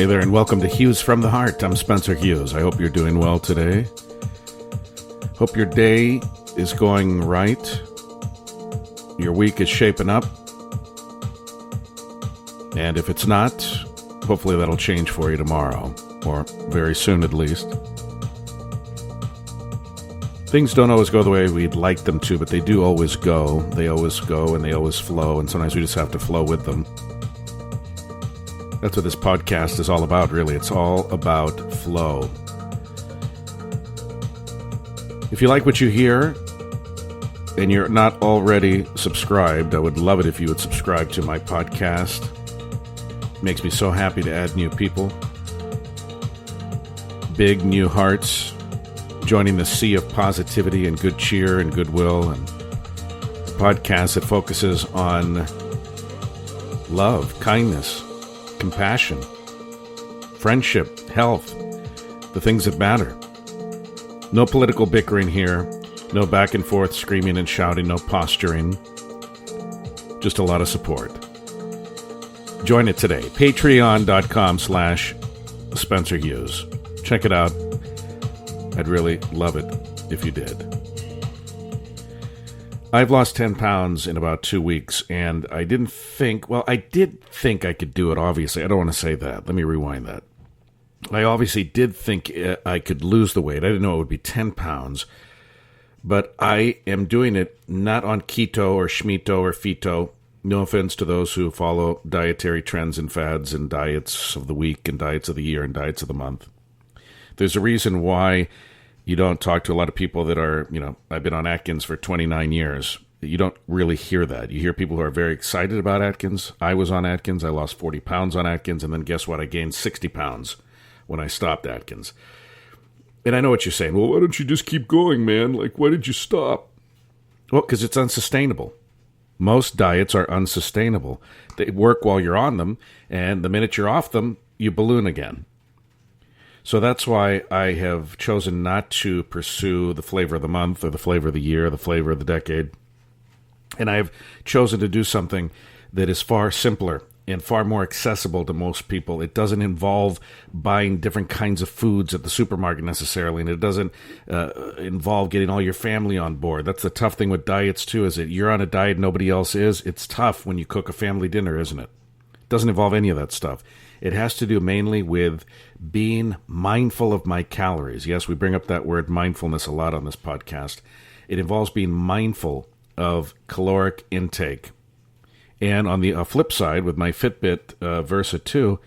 Hey there, and welcome to Hughes From The Heart. I'm Spencer Hughes. I hope you're doing well today. Hope your day is going right. Your week is shaping up. And if it's not, hopefully that'll change for you tomorrow, or very soon at least. Things don't always go the way we'd like them to, but they do always go. They always go and they always flow, and sometimes we just have to flow with them. That's what this podcast is all about, really. It's all about flow. If you like what you hear and you're not already subscribed, I would love it if you would subscribe to my podcast. It makes me so happy to add new people. Big new hearts joining the sea of positivity and good cheer and goodwill. And a podcast that focuses on love, kindness, compassion, friendship, health, the things that matter. No political bickering here, no back and forth screaming and shouting, no posturing, just a lot of support. Join it today, patreon.com/Spencer Hughes. Check it out. I'd really love it if you did. I've lost 10 pounds in about 2 weeks, and I did think I could do it, obviously. I don't want to say that. Let me rewind that. I obviously did think I could lose the weight. I didn't know it would be 10 pounds, but I am doing it not on keto or schmito or fito. No offense to those who follow dietary trends and fads and diets of the week and diets of the year and diets of the month. There's a reason why you don't talk to a lot of people that are, I've been on Atkins for 29 years. You don't really hear that. You hear people who are very excited about Atkins. I was on Atkins. I lost 40 pounds on Atkins. And then guess what? I gained 60 pounds when I stopped Atkins. And I know what you're saying. Well, why don't you just keep going, man? Like, why did you stop? Well, because it's unsustainable. Most diets are unsustainable. They work while you're on them. And the minute you're off them, you balloon again. So that's why I have chosen not to pursue the flavor of the month or the flavor of the year, or the flavor of the decade. And I've chosen to do something that is far simpler and far more accessible to most people. It doesn't involve buying different kinds of foods at the supermarket necessarily, and it doesn't involve getting all your family on board. That's the tough thing with diets too, is that you're on a diet, nobody else is. It's tough when you cook a family dinner, isn't it? It doesn't involve any of that stuff. It has to do mainly with being mindful of my calories. Yes, we bring up that word mindfulness a lot on this podcast. It involves being mindful of caloric intake. And on the flip side, with my Fitbit Versa 2,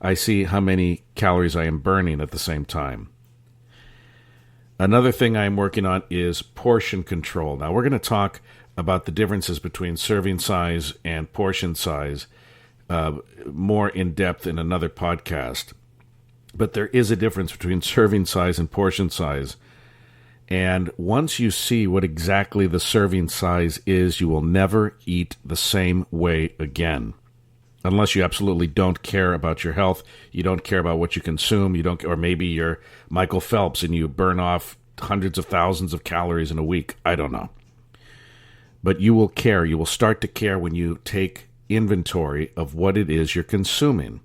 I see how many calories I am burning at the same time. Another thing I am working on is portion control. Now, we're going to talk about the differences between serving size and portion size more in depth in another podcast. But there is a difference between serving size and portion size. And once you see what exactly the serving size is, you will never eat the same way again. Unless you absolutely don't care about your health, you don't care about what you consume, or maybe you're Michael Phelps and you burn off hundreds of thousands of calories in a week. I don't know. But you will care. You will start to care when you take inventory of what it is you're consuming.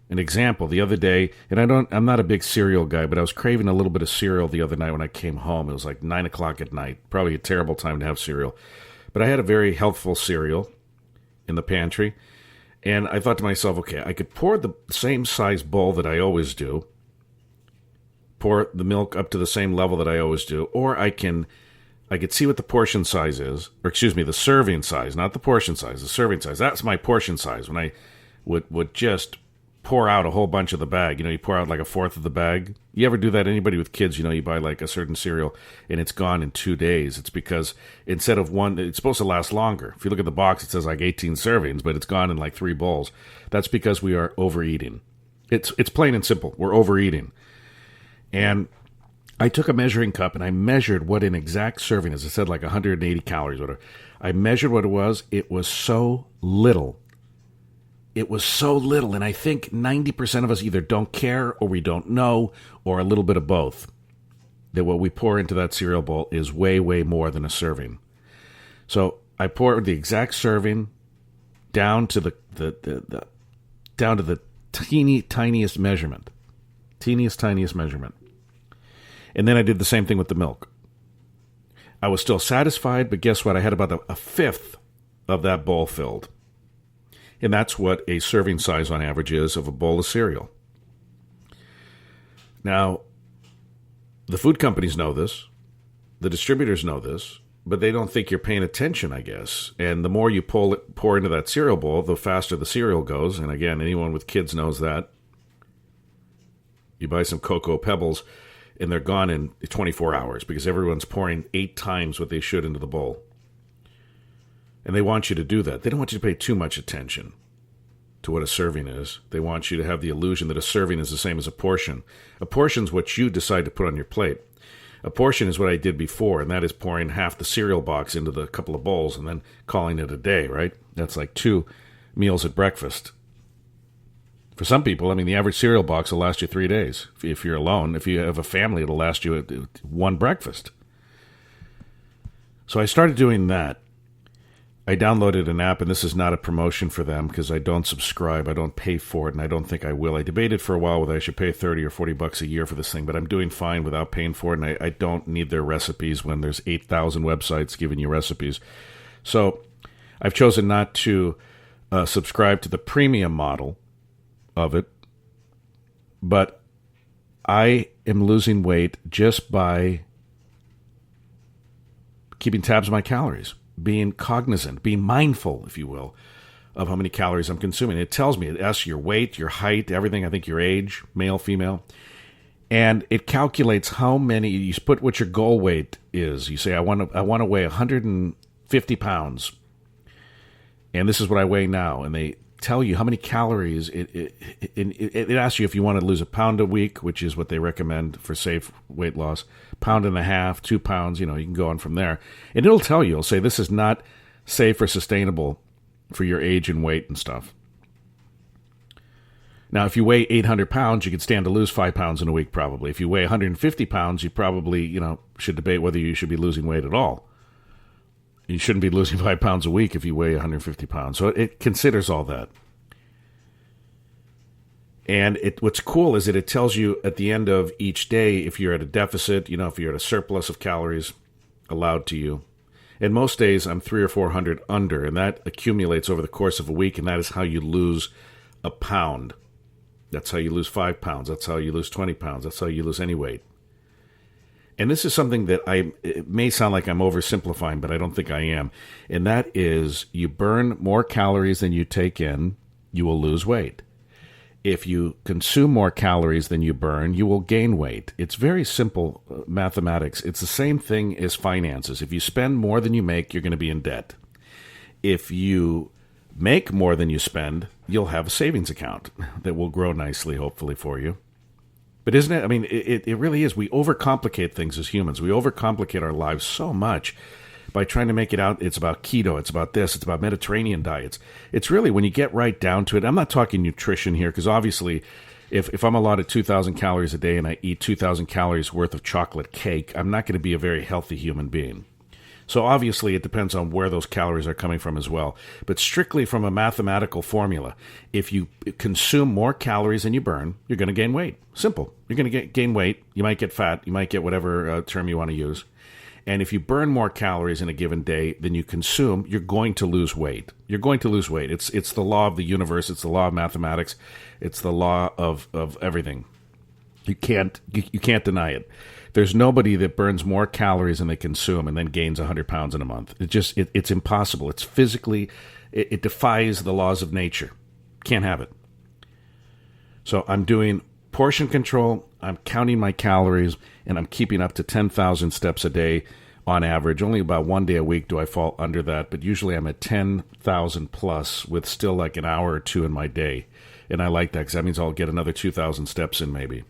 An example, the other day, and I'm not a big cereal guy, but I was craving a little bit of cereal the other night when I came home. It was like 9 o'clock at night, probably a terrible time to have cereal. But I had a very healthful cereal in the pantry, and I thought to myself, okay, I could pour the same size bowl that I always do, pour the milk up to the same level that I always do, or I could see what the portion size is, or excuse me, the serving size, not the portion size, the serving size. That's my portion size. When I would just pour out a whole bunch of the bag, you pour out like a fourth of the bag. You ever do that? Anybody with kids, you buy like a certain cereal and it's gone in 2 days. It's because instead of one, it's supposed to last longer. If you look at the box, it says like 18 servings, but it's gone in like 3 bowls. That's because we are overeating. It's plain and simple. We're overeating. And I took a measuring cup and I measured what an exact serving is. It said like 180 calories, whatever. I measured what it was. It was so little. It was so little, and I think 90% of us either don't care or we don't know, or a little bit of both. That what we pour into that cereal bowl is way, way more than a serving. So I poured the exact serving down to the down to the tiniest measurement. Tiniest measurement. And then I did the same thing with the milk. I was still satisfied, but guess what? I had about a fifth of that bowl filled. And that's what a serving size on average is of a bowl of cereal. Now, the food companies know this. The distributors know this. But they don't think you're paying attention, I guess. And the more you pour into that cereal bowl, the faster the cereal goes. And again, anyone with kids knows that. You buy some Cocoa Pebbles, and they're gone in 24 hours because everyone's pouring 8 times what they should into the bowl. And they want you to do that. They don't want you to pay too much attention to what a serving is. They want you to have the illusion that a serving is the same as a portion. A portion's what you decide to put on your plate. A portion is what I did before, and that is pouring half the cereal box into the couple of bowls and then calling it a day, right? That's like 2 meals at breakfast. For some people, I mean, the average cereal box will last you 3 days. If you're alone, if you have a family, it'll last you 1 breakfast. So I started doing that. I downloaded an app, and this is not a promotion for them because I don't subscribe. I don't pay for it, and I don't think I will. I debated for a while whether I should pay $30 or $40 a year for this thing, but I'm doing fine without paying for it, and I don't need their recipes when there's 8,000 websites giving you recipes. So I've chosen not to subscribe to the premium model of it, but I am losing weight just by keeping tabs on my calories, being cognizant, being mindful, if you will, of how many calories I'm consuming. It tells me, it asks your weight, your height, everything, I think your age, male, female, and it calculates how many, you put what your goal weight is. You say, I want to weigh 150 pounds, and this is what I weigh now, and they tell you how many calories. It asks you if you want to lose a pound a week, which is what they recommend for safe weight loss, pound and a half, 2 pounds, you can go on from there. And it'll tell you, it'll say this is not safe or sustainable for your age and weight and stuff. Now, if you weigh 800 pounds, you could stand to lose 5 pounds in a week probably. If you weigh 150 pounds, you probably, should debate whether you should be losing weight at all. You shouldn't be losing 5 pounds a week if you weigh 150 pounds. So it considers all that. And what's cool is that it tells you at the end of each day if you're at a deficit, if you're at a surplus of calories allowed to you. And most days I'm 300 or 400 under, and that accumulates over the course of a week, and that is how you lose a pound. That's how you lose 5 pounds. That's how you lose 20 pounds. That's how you lose any weight. And this is something that it may sound like I'm oversimplifying, but I don't think I am. And that is, you burn more calories than you take in, you will lose weight. If you consume more calories than you burn, you will gain weight. It's very simple mathematics. It's the same thing as finances. If you spend more than you make, you're going to be in debt. If you make more than you spend, you'll have a savings account that will grow nicely, hopefully, for you. But isn't it? I mean, it really is. We overcomplicate things as humans. We overcomplicate our lives so much by trying to make it out. It's about keto. It's about this. It's about Mediterranean diets. It's really, when you get right down to it, I'm not talking nutrition here, because obviously if I'm allotted 2,000 calories a day and I eat 2,000 calories worth of chocolate cake, I'm not going to be a very healthy human being. So obviously it depends on where those calories are coming from as well. But strictly from a mathematical formula, if you consume more calories than you burn, you're going to gain weight. Simple. You're going to gain weight. You might get fat. You might get whatever term you want to use. And if you burn more calories in a given day than you consume, you're going to lose weight. You're going to lose weight. It's the law of the universe. It's the law of mathematics. It's the law of everything. You can't deny it. There's nobody that burns more calories than they consume and then gains 100 pounds in a month. It's impossible. It's physically, it defies the laws of nature. Can't have it. So I'm doing portion control, I'm counting my calories, and I'm keeping up to 10,000 steps a day on average. Only about 1 day a week do I fall under that, but usually I'm at 10,000 plus with still like an hour or two in my day. And I like that because that means I'll get another 2,000 steps in maybe.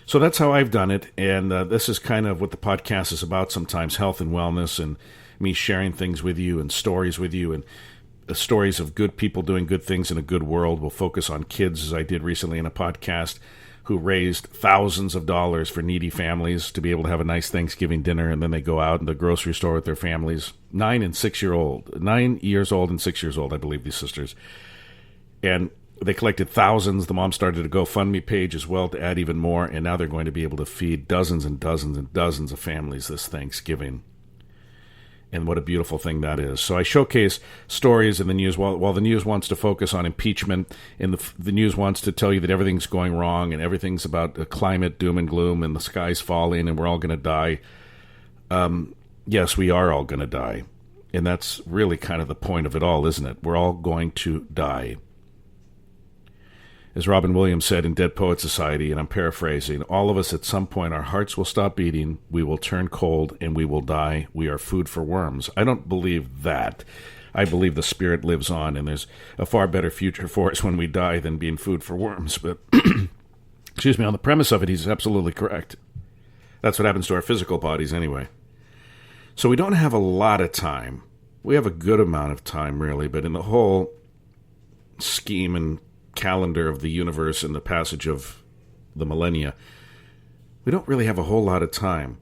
So that's how I've done it, and this is kind of what the podcast is about sometimes, health and wellness, and me sharing things with you and stories with you, and stories of good people doing good things in a good world. We'll focus on kids, as I did recently in a podcast, who raised thousands of dollars for needy families to be able to have a nice Thanksgiving dinner, and then they go out in the grocery store with their families. 9 years old and 6 years old, I believe, these sisters. And They collected thousands. The mom started a GoFundMe page as well to add even more, and now they're going to be able to feed dozens and dozens and dozens of families this Thanksgiving. And what a beautiful thing that is. So I showcase stories in the news while the news wants to focus on impeachment, and the news wants to tell you that everything's going wrong and everything's about climate doom and gloom and the sky's falling and we're all going to die. Yes, we are all going to die. And that's really kind of the point of it all, isn't it? We're all going to die. As Robin Williams said in Dead Poets Society, and I'm paraphrasing, all of us at some point, our hearts will stop beating, we will turn cold, and we will die. We are food for worms. I don't believe that. I believe the spirit lives on, and there's a far better future for us when we die than being food for worms. But, excuse me, on the premise of it, he's absolutely correct. That's what happens to our physical bodies anyway. So we don't have a lot of time. We have a good amount of time, really, but in the whole scheme and calendar of the universe and the passage of the millennia, we don't really have a whole lot of time.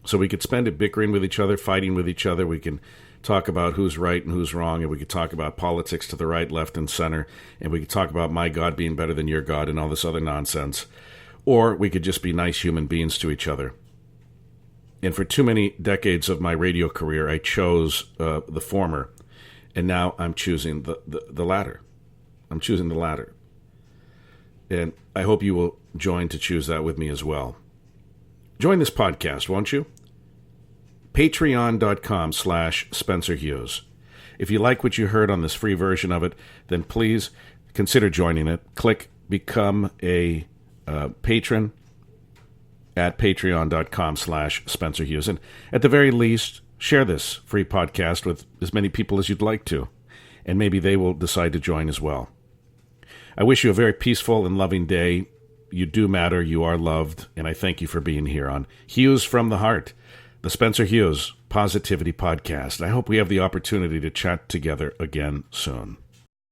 So we could spend it bickering with each other, fighting with each other. We can talk about who's right and who's wrong, and we could talk about politics to the right, left, and center, and we could talk about my God being better than your God and all this other nonsense. Or we could just be nice human beings to each other. And for too many decades of my radio career, I chose the former, and now I'm choosing the latter. I'm choosing the latter. And I hope you will join to choose that with me as well. Join this podcast, won't you? Patreon.com/Spencer Hughes. If you like what you heard on this free version of it, then please consider joining it. Click Become a Patron at patreon.com/Spencer Hughes. And at the very least, share this free podcast with as many people as you'd like to. And maybe they will decide to join as well. I wish you a very peaceful and loving day. You do matter. You are loved. And I thank you for being here on Hughes From The Heart, the Spencer Hughes Positivity Podcast. I hope we have the opportunity to chat together again soon.